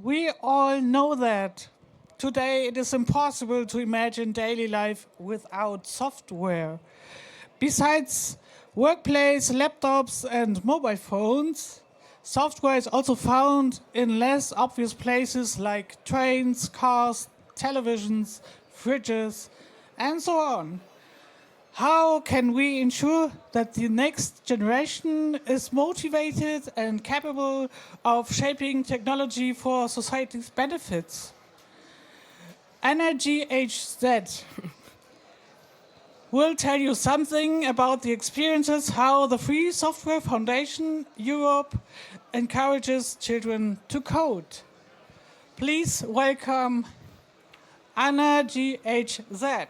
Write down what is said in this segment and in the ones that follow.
We all know that today it is impossible to imagine daily life without software. Besides workplace, laptops, and mobile phones, software is also found in less obvious places like trains, cars, televisions, fridges, and so on. How can we ensure that the next generation is motivated and capable of shaping technology for society's benefits? Energy HZ will tell you something about the experiences, how the Free Software Foundation Europe encourages children to code. Please welcome Anna GHZ.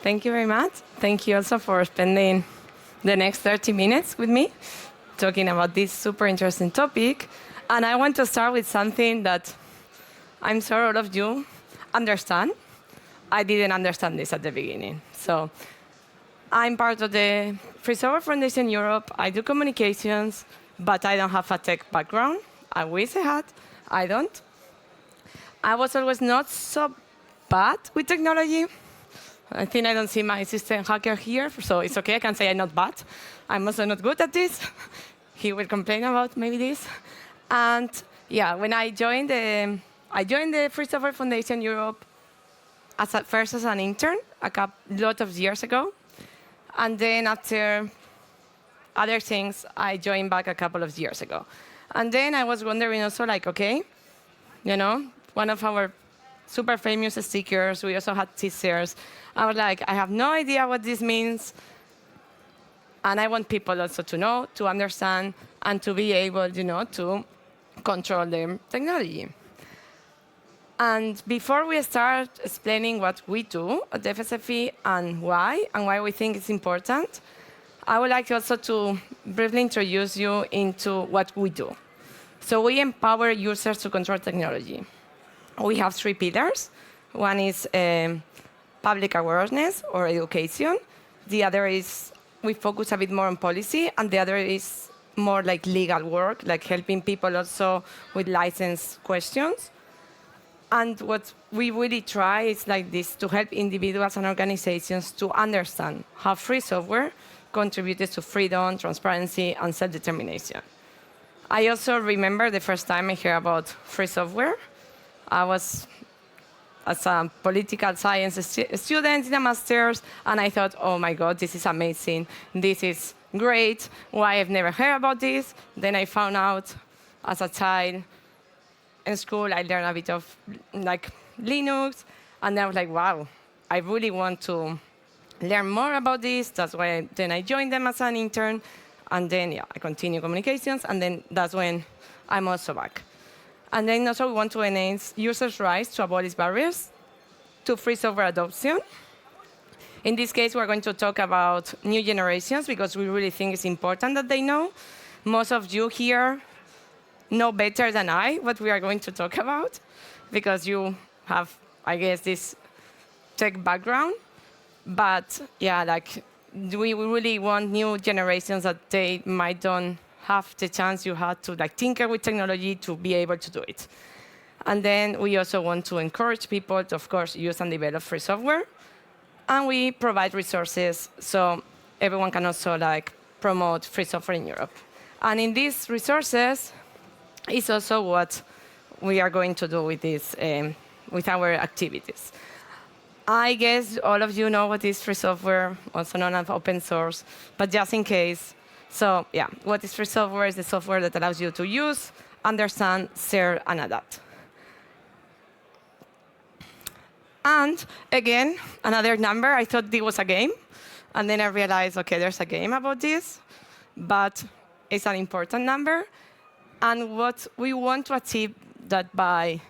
Thank you very much. Thank you also for spending the next 30 minutes with me talking about this super interesting topic. And I want to start with something that I'm sure all of you understand. I didn't understand this at the beginning. So I'm part of the Free Software Foundation Europe. I do communications, but I don't have a tech background. I wish I had. I don't. I was always not so bad with technology. I think I don't see my assistant hacker here, so it's OK. I can say I'm not bad. I'm also not good at this. He will complain about maybe this. And yeah, when I joined the Free Software Foundation Europe first as an intern a lot of years ago. And then after other things, I joined back a couple of years ago. And then I was wondering also, like, OK, you know, one of our super famous stickers, we also had teasers. I was like, I have no idea what this means. And I want people also to know, to understand, and to be able, to control their technology. And before we start explaining what we do at the FSFE and why we think it's important, I would like also to briefly introduce you into what we do. So we empower users to control technology. We have 3 pillars. One is public awareness or education. The other is we focus a bit more on policy, and the other is more like legal work, like helping people also with license questions. And what we really try is like this, to help individuals and organizations to understand how free software contributes to freedom, transparency, and self-determination. I also remember the first time I heard about free software. I was as a political science student in a master's, and I thought, oh my God, this is amazing. This is great. Why I've never heard about this? Then I found out as a child in school, I learned a bit of like Linux, and I was like, wow, I really want to learn more about this. That's why then I joined them as an intern, and then I continue communications, and then that's when I'm also back. And then also we want to enhance users' rights to abolish barriers to free software adoption. In this case, we're going to talk about new generations because we really think it's important that they know. Most of you here know better than I what we are going to talk about because you have, I guess, this tech background. But yeah, like we really want new generations that they might don't have the chance you had to like tinker with technology to be able to do it. And then we also want to encourage people to, of course, use and develop free software. And we provide resources so everyone can also like promote free software in Europe. And in these resources is also what we are going to do with this, with our activities. I guess all of you know what is free software, also known as open source, but just in case. So yeah, what is free software is the software that allows you to use, understand, share, and adapt. And again, another number, I thought this was a game. And then I realized, OK, there's a game about this, but it's an important number. And what we want to achieve that by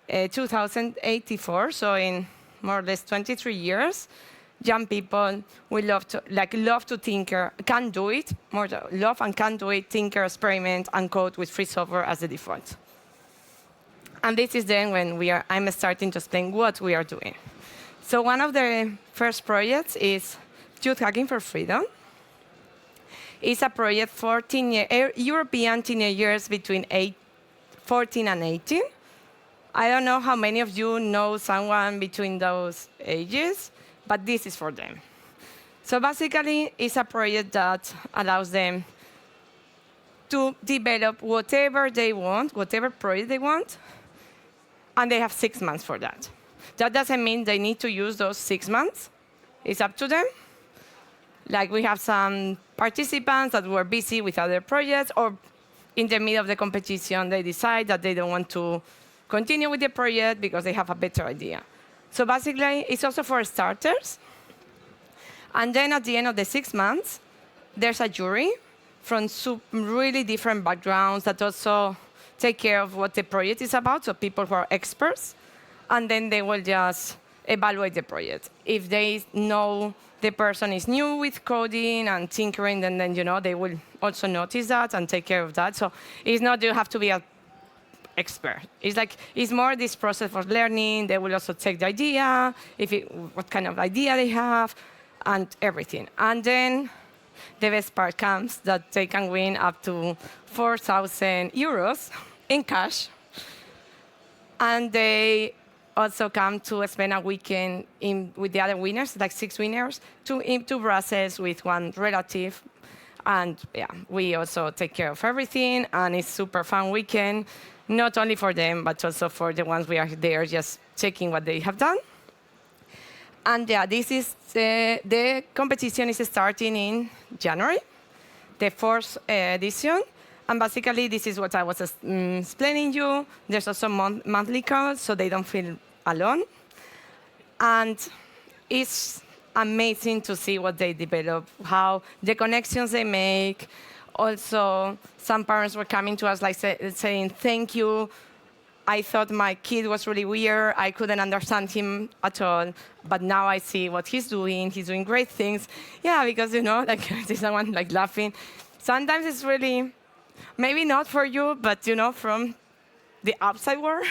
2084, so in more or less 23 years, young people will love to tinker, can do it, love and can do it, tinker, experiment, and code with free software as the default. And this is then when I'm starting to explain what we are doing. So one of the first projects is Youth Hacking for Freedom. It's a project for European teenagers between 14 and 18. I don't know how many of you know someone between those ages, but this is for them. So basically, it's a project that allows them to develop whatever they want, whatever project they want, and they have 6 months for that. That doesn't mean they need to use those 6 months. It's up to them. Like we have some participants that were busy with other projects, or in the middle of the competition, they decide that they don't want to continue with the project because they have a better idea. So basically, it's also for starters. And then at the end of the 6 months, there's a jury from really different backgrounds that also take care of what the project is about, so people who are experts. And then they will just evaluate the project. If they know the person is new with coding and tinkering, then they will also notice that and take care of that. So it's not you have to be an expert. It's more this process of learning. They will also take the idea, what kind of idea they have, and everything. And then the best part comes that they can win up to 4,000 euros in cash. And they also come to spend a weekend with the other winners, like 6 winners, to Brussels with one relative. And yeah, we also take care of everything, and it's super fun weekend, not only for them, but also for the ones we are there just checking what they have done. And yeah, this is the competition is starting in January, the 4th edition. And basically, this is what I was explaining you. There's also monthly calls, so they don't feel alone. And it's amazing to see what they develop, how the connections they make. Also, some parents were coming to us saying, thank you. I thought my kid was really weird. I couldn't understand him at all. But now I see what he's doing. He's doing great things. Yeah, because, there's someone laughing. Sometimes it's really, maybe not for you, but, from the outside world,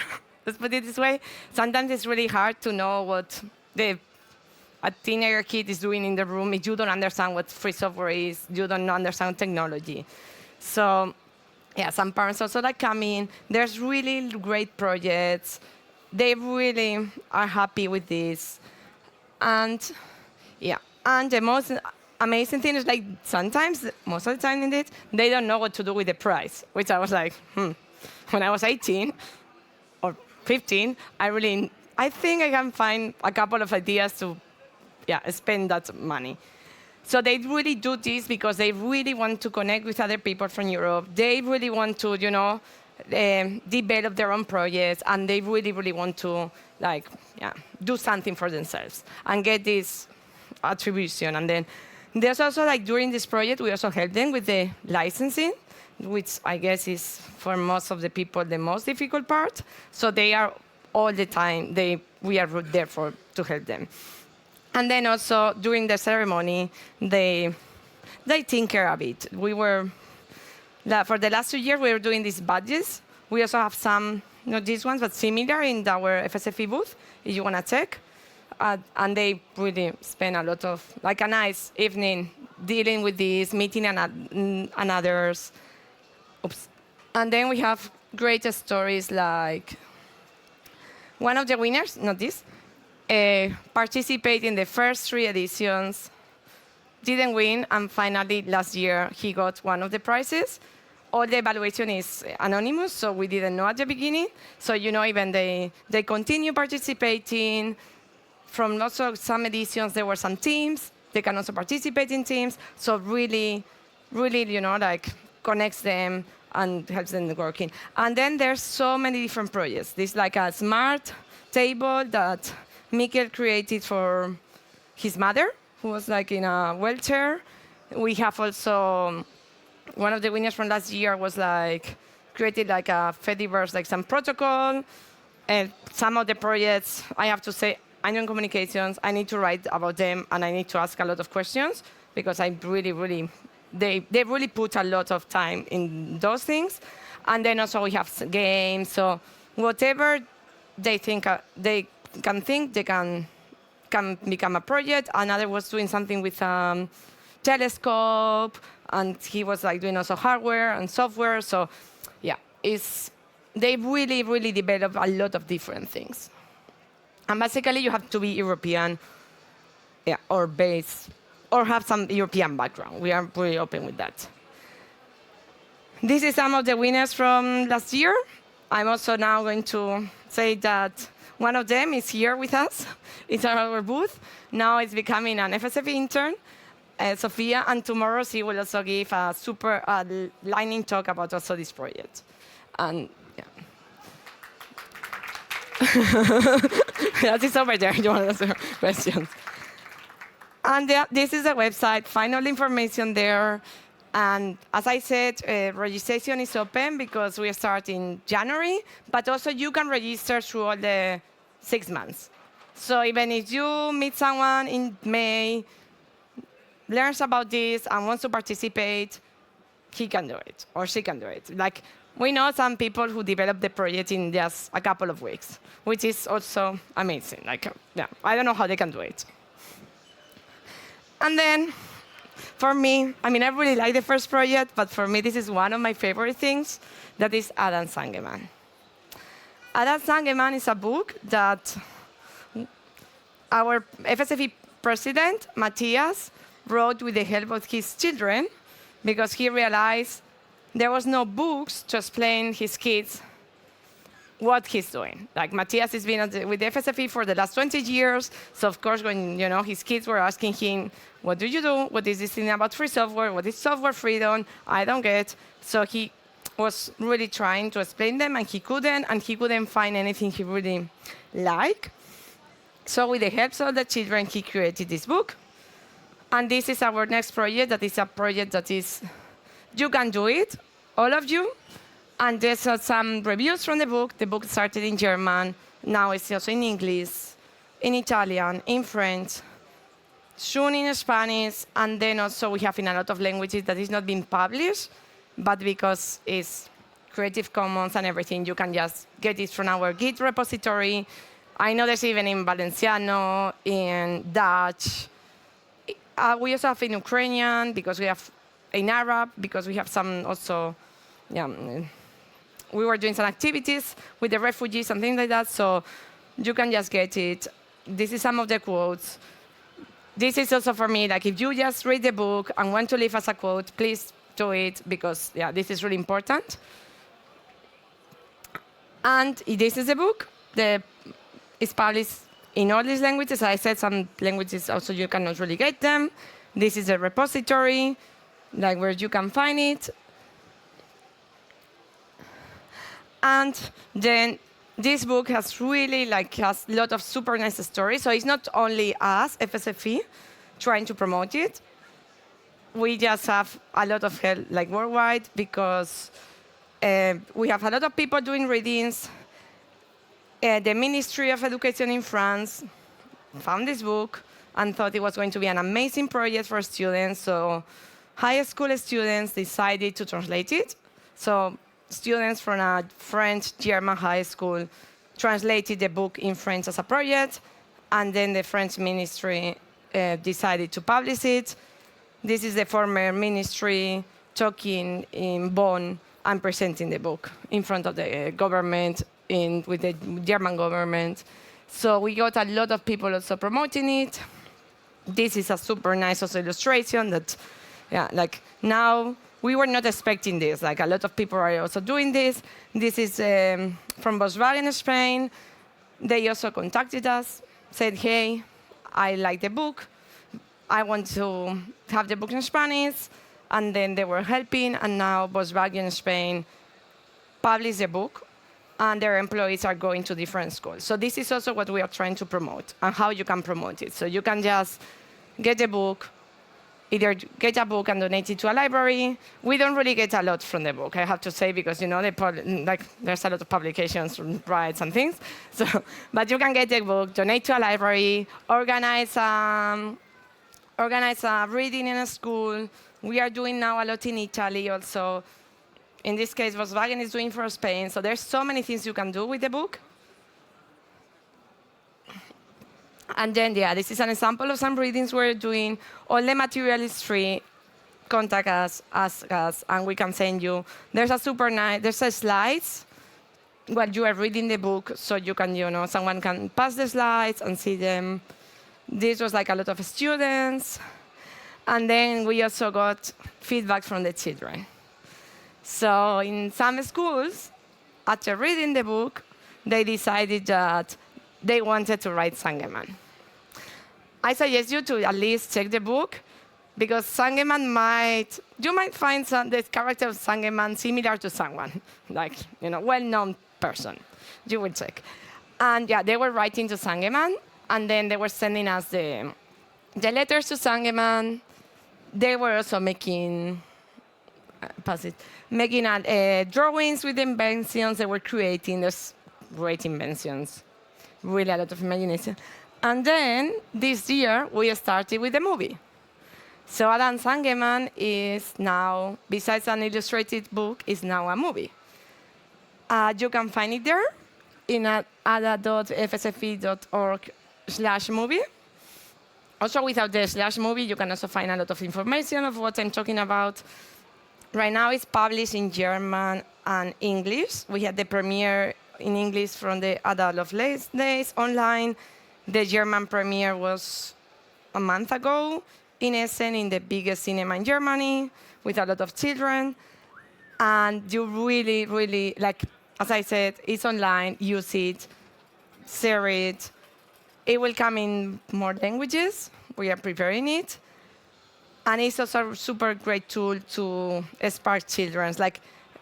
let's put it this way. Sometimes it's really hard to know what a teenager kid is doing in the room if you don't understand what free software is, you don't understand technology. So, yeah, some parents also come in. There's really great projects. They really are happy with this. And, yeah, and the most amazing thing is sometimes, most of the time indeed, they don't know what to do with the prize, which I was like, When I was 18 or 15, I think I can find a couple of ideas to spend that money. So they really do this because they really want to connect with other people from Europe. They really want to, develop their own projects, and they really, really want to, do something for themselves and get this attribution. And then there's also, during this project, we also help them with the licensing, which I guess is, for most of the people, the most difficult part. So they are all the time, we are there to help them. And then also, during the ceremony, they tinker a bit. For the last 2 years, we were doing these badges. We also have some, not these ones, but similar in our FSFE booth, if you want to check. And they really spend a lot of, a nice evening dealing with this, meeting and others. Oops. And then we have great stories like one of the winners, not this, participated in the first 3 editions, didn't win, and finally last year he got one of the prizes. All the evaluation is anonymous, so we didn't know at the beginning. So even they continue participating. From also some editions, there were some teams. They can also participate in teams. So really, connects them and helps them working. And then there's so many different projects. There's a smart table that Mikkel created for his mother, who was in a wheelchair. We have also, one of the winners from last year was created a Fediverse, some protocol. And some of the projects, I have to say, onion communications, I need to write about them, and I need to ask a lot of questions because I really, they really put a lot of time in those things. And then also we have games, so whatever they think they can become a project. Another was doing something with telescope, and he was like doing also hardware and software. So yeah, they really, really develop a lot of different things. And basically, you have to be European, yeah, or based, or have some European background. We are pretty open with that. This is some of the winners from last year. I'm also now going to say that one of them is here with us. It's at our booth. Now it's becoming an FSFE intern, Sophia, and tomorrow she will also give a super lightning talk about also this project. And yeah. That is over there. You want to answer questions? And this is the website. Find all the information there. And as I said, registration is open because we start in January, but also you can register through all the 6 months. So even if you meet someone in May, learns about this and wants to participate, he can do it, or she can do it. Like, we know some people who develop the project in just a couple of weeks, which is also amazing. Like, yeah, I don't know how they can do it. And then, for me, I mean, I really like the first project, but for me, this is one of my favorite things. That is Adam Zangemann. Adam Zangemann is a book that our FSFE president, Matthias, wrote with the help of his children because he realized there was no books to explain his kids what he's doing. Like, Matthias has been with the FSFE for the last 20 years. So of course, when his kids were asking him, what do you do? What is this thing about free software? What is software freedom? I don't get. So he was really trying to explain them, and he couldn't find anything he really liked. So with the help of the children, he created this book. And this is our next project. That is a project that is, you can do it, all of you. And there's some reviews from the book. The book started in German. Now it's also in English, in Italian, in French, soon in Spanish. And then also we have in a lot of languages that is not being published, but because it's Creative Commons and everything, you can just get it from our Git repository. I know there's even in Valenciano, in Dutch. We also have in Ukrainian, because we have in Arab, because we have some also, yeah, we were doing some activities with the refugees and things like that, so you can just get it. This is some of the quotes. This is also for me, like, if you just read the book and want to leave as a quote, please do it, because, yeah, this is really important. And this is the book. It's published in all these languages. I said some languages also you cannot really get them. This is a repository, like, where you can find it. And then this book has really, has a lot of super nice stories. So it's not only us, FSFE, trying to promote it. We just have a lot of help, worldwide, because we have a lot of people doing readings. The Ministry of Education in France found this book and thought it was going to be an amazing project for students. So high school students decided to translate it. So students from a French-German high school translated the book in French as a project, and then the French ministry decided to publish it. This is the former ministry talking in Bonn and presenting the book in front of the government, with the German government. So we got a lot of people also promoting it. This is a super nice also illustration that, yeah, now, we were not expecting this. A lot of people are also doing this. This is from Volkswagen Spain. They also contacted us, said, hey, I like the book. I want to have the book in Spanish. And then they were helping, and now Volkswagen Spain published the book, and their employees are going to different schools. So this is also what we are trying to promote, and how you can promote it. So you can just get the book, either get a book and donate it to a library. We don't really get a lot from the book, I have to say, because there's a lot of publications, rights and things. So, but you can get the book, donate to a library, organize a reading in a school. We are doing now a lot in Italy also. In this case, Volkswagen is doing for Spain. So there's so many things you can do with the book. And then, yeah, this is an example of some readings we're doing. All the material is free. contact us, ask us, and we can send you. There's a slides while you are reading the book, so you can, someone can pass the slides and see them. This was like a lot of students. And then we also got feedback from the children. So in some schools, after reading the book, they decided that they wanted to write Zangemann. I suggest you to at least check the book, because Zangemann you might find the character of Zangemann similar to someone, like, well-known person. You will check. And yeah, they were writing to Zangemann, and then they were sending us the letters to Zangemann. They were also making drawings with inventions. They were creating these great inventions. Really a lot of imagination. And then this year, we started with the movie. So Adam Zangemann is now, besides an illustrated book, is now a movie. You can find it there in ada.fsfe.org/movie. Also, without the /movie, you can also find a lot of information of what I'm talking about. Right now, it's published in German and English. We had the premiere in English from the Ada Lovelace Days online. The German premiere was a month ago in Essen, in the biggest cinema in Germany, with a lot of children. And you really, really, like, as I said, it's online, use it, share it. It will come in more languages. We are preparing it. And it's also a super great tool to spark children's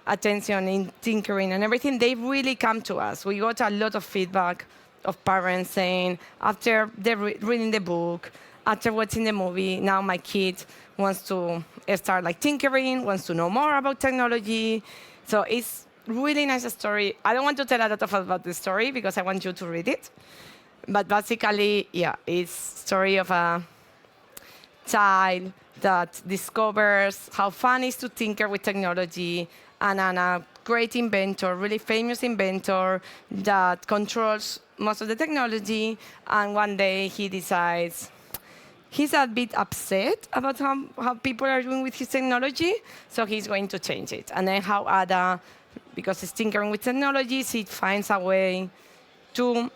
attention in tinkering and everything. They really come to us. We got a lot of feedback of parents saying, after reading the book, after watching the movie, now my kid wants to start tinkering, wants to know more about technology. So it's really nice story. I don't want to tell a lot about the story because I want you to read it. But basically, yeah, it's story of a child that discovers how fun it is to tinker with technology, and a great inventor, really famous inventor that controls most of the technology. And one day he decides he's a bit upset about how people are doing with his technology, so he's going to change it. And then how Ada, because he's tinkering with technologies, he finds a way to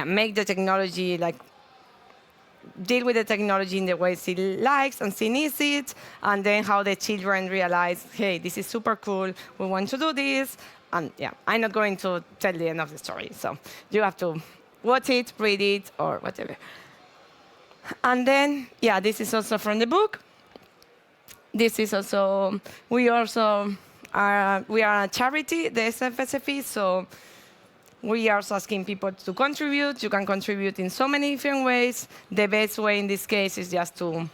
make the technology, deal with the technology in the ways he likes and he needs it, and then how the children realize, hey, this is super cool, we want to do this. And yeah, I'm not going to tell the end of the story, so you have to watch it, read it, or whatever. And then, yeah, this is also from the book. This is also, we are a charity, the FSFE, so we are also asking people to contribute. You can contribute in so many different ways. The best way in this case is just to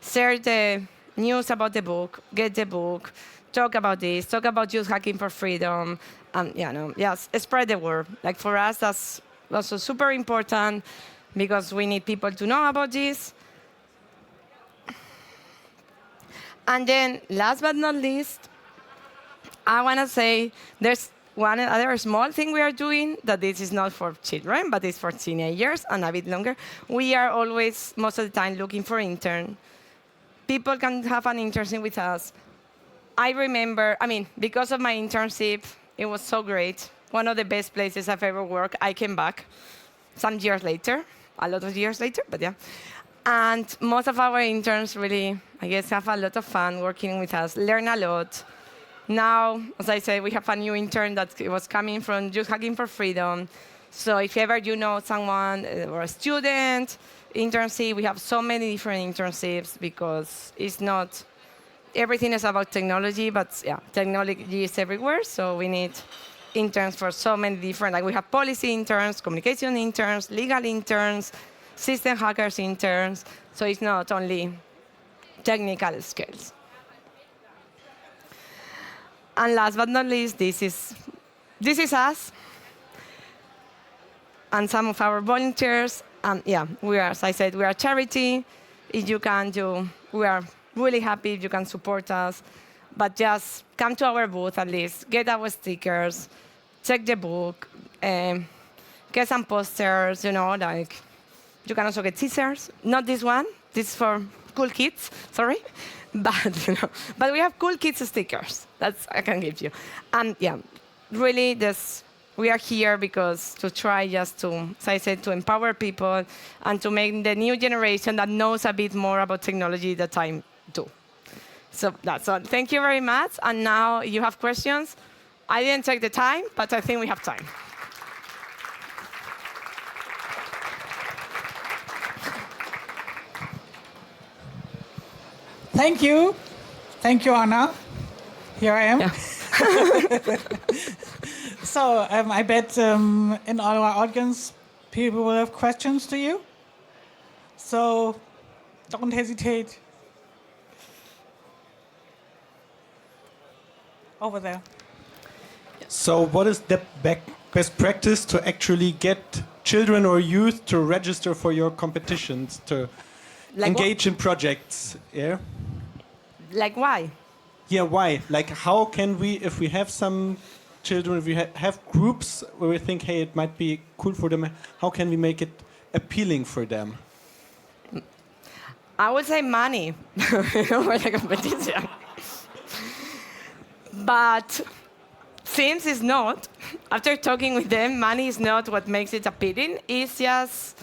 share the news about the book, get the book, talk about this, talk about youth hacking for freedom, and spread the word. For us, that's also super important because we need people to know about this. And then, last but not least, I want to say there's one other small thing we are doing, that this is not for children, but it's for teenagers and a bit longer. We are always, most of the time, looking for interns. People can have an internship with us. I remember, because of my internship, it was so great. One of the best places I've ever worked. I came back some years later, a lot of years later, but yeah. And most of our interns really, I guess, have a lot of fun working with us, learn a lot. Now, as I said, we have a new intern that was coming from Youth Hacking for Freedom. So if ever you know someone or a student, internship, we have so many different internships because it's not, everything is about technology, but yeah, technology is everywhere. So we need interns for so many different, we have policy interns, communication interns, legal interns, system hackers interns. So it's not only technical skills. And last but not least, this is us and some of our volunteers. Yeah, we are, as I said, we are a charity. If you can, we are really happy if you can support us. But just come to our booth at least, get our stickers, check the book, get some posters, you can also get t-shirts. Not this one, this is for cool kids, sorry. But, but we have cool kids stickers. That's I can give you. And yeah, really, we are here because to try just to, as I said, to empower people and to make the new generation that knows a bit more about technology that I do. So that's all. Thank you very much. And now you have questions. I didn't check the time, but I think we have time. Thank you. Thank you, Anna. Here I am. Yeah. So I bet in all our audience, people will have questions to you. So don't hesitate. Over there. So what is the best practice to actually get children or youth to register for your competitions, to Like engage in projects? Yeah? Like why? Yeah, why? Like how can we, if we have some children, if we have groups where we think, hey, it might be cool for them, how can we make it appealing for them? I would say money for the competition. But since it's not, after talking with them, money is not what makes it appealing. It's just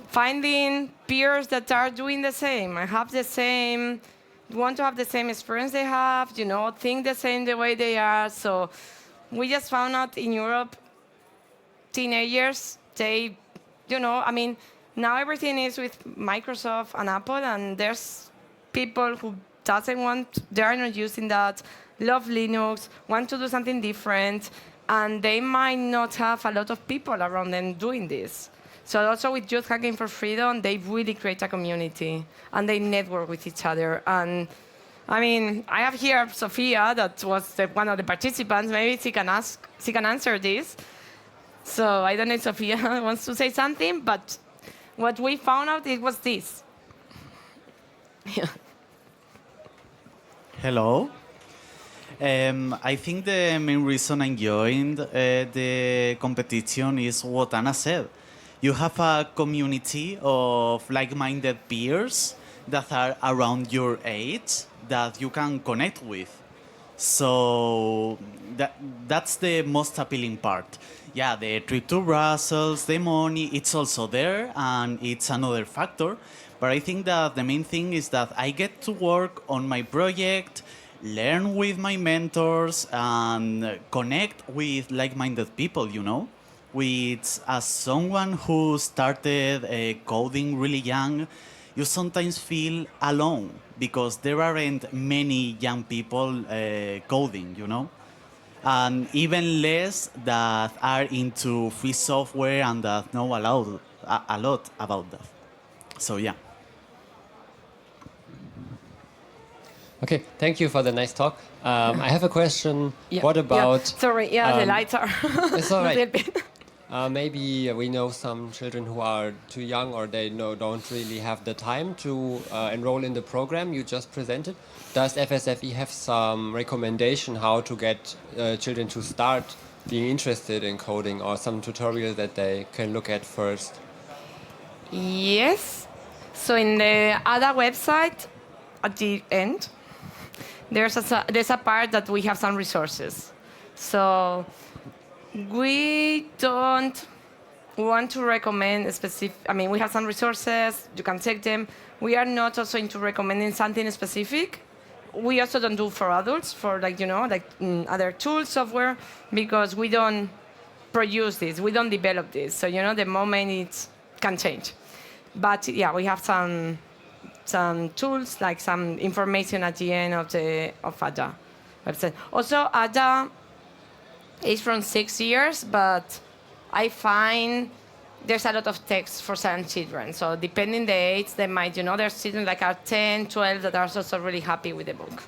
finding peers that are doing the same. I have the same, want to have the same experience they have, think the same the way they are. So we just found out in Europe, teenagers, they, now everything is with Microsoft and Apple, and there's people who they are not using that, love Linux, want to do something different, and they might not have a lot of people around them doing this. So also with Youth Hacking for Freedom, they really create a community, and they network with each other. And I have here Sophia, that was one of the participants. Maybe she can answer this. So I don't know if Sophia wants to say something, but what we found out, it was this. Yeah. Hello. I think the main reason I joined the competition is what Anna said. You have a community of like-minded peers that are around your age that you can connect with. So that's the most appealing part. Yeah, the trip to Brussels, the money, it's also there, and it's another factor. But I think that the main thing is that I get to work on my project, learn with my mentors, and connect with like-minded people, With as someone who started coding really young, you sometimes feel alone because there aren't many young people coding, And even less that are into free software and that know a lot about that. So, yeah. Okay, thank you for the nice talk. I have a question. Yeah. What about... Sorry, the lights are... It's all a right. little bit. Maybe we know some children who are too young or they don't really have the time to enroll in the program you just presented. Does FSFE have some recommendation how to get children to start being interested in coding, or some tutorial that they can look at first? Yes. So in the ADA website, at the end, there's a part that we have some resources. So we don't want to recommend specific. We have some resources. You can check them. We are not also into recommending something specific. We also don't do for adults, for other tools, software, because we don't produce this. We don't develop this. So the moment it can change. But yeah, we have some tools, like some information at the end of ADA website. Also, ADA is from 6 years, but I find there's a lot of text for some children. So depending the age, they might, there's children like are 10, 12 that are also really happy with the book.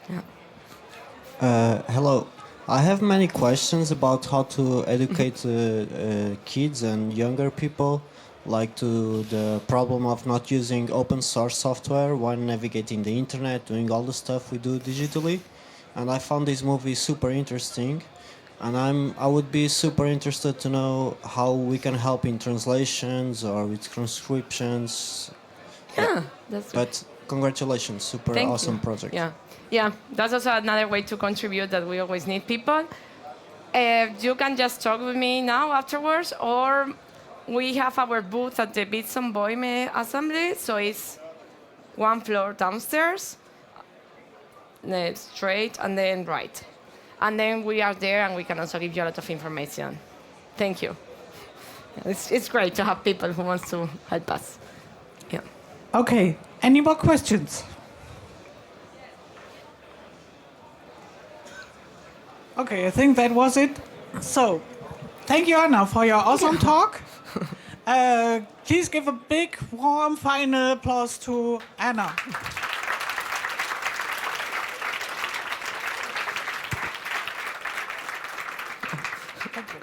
Yeah. Hello. I have many questions about how to educate kids and younger people, like to the problem of not using open source software when navigating the internet, doing all the stuff we do digitally. And I found this movie super interesting. And I would be super interested to know how we can help in translations or with transcriptions, Yeah, that's But congratulations, super Thank awesome you. project. Yeah, yeah. That's also another way to contribute. That we always need people. You can just talk with me now afterwards, or we have our booth at the Bits on Boime Assembly. So it's one floor downstairs, straight, and then right. And then we are there, and we can also give you a lot of information. Thank you. It's great to have people who wants to help us. Yeah. Okay, any more questions? Okay, I think that was it. So, thank you, Anna, for your awesome talk. Please give a big, warm final applause to Anna. Thank you.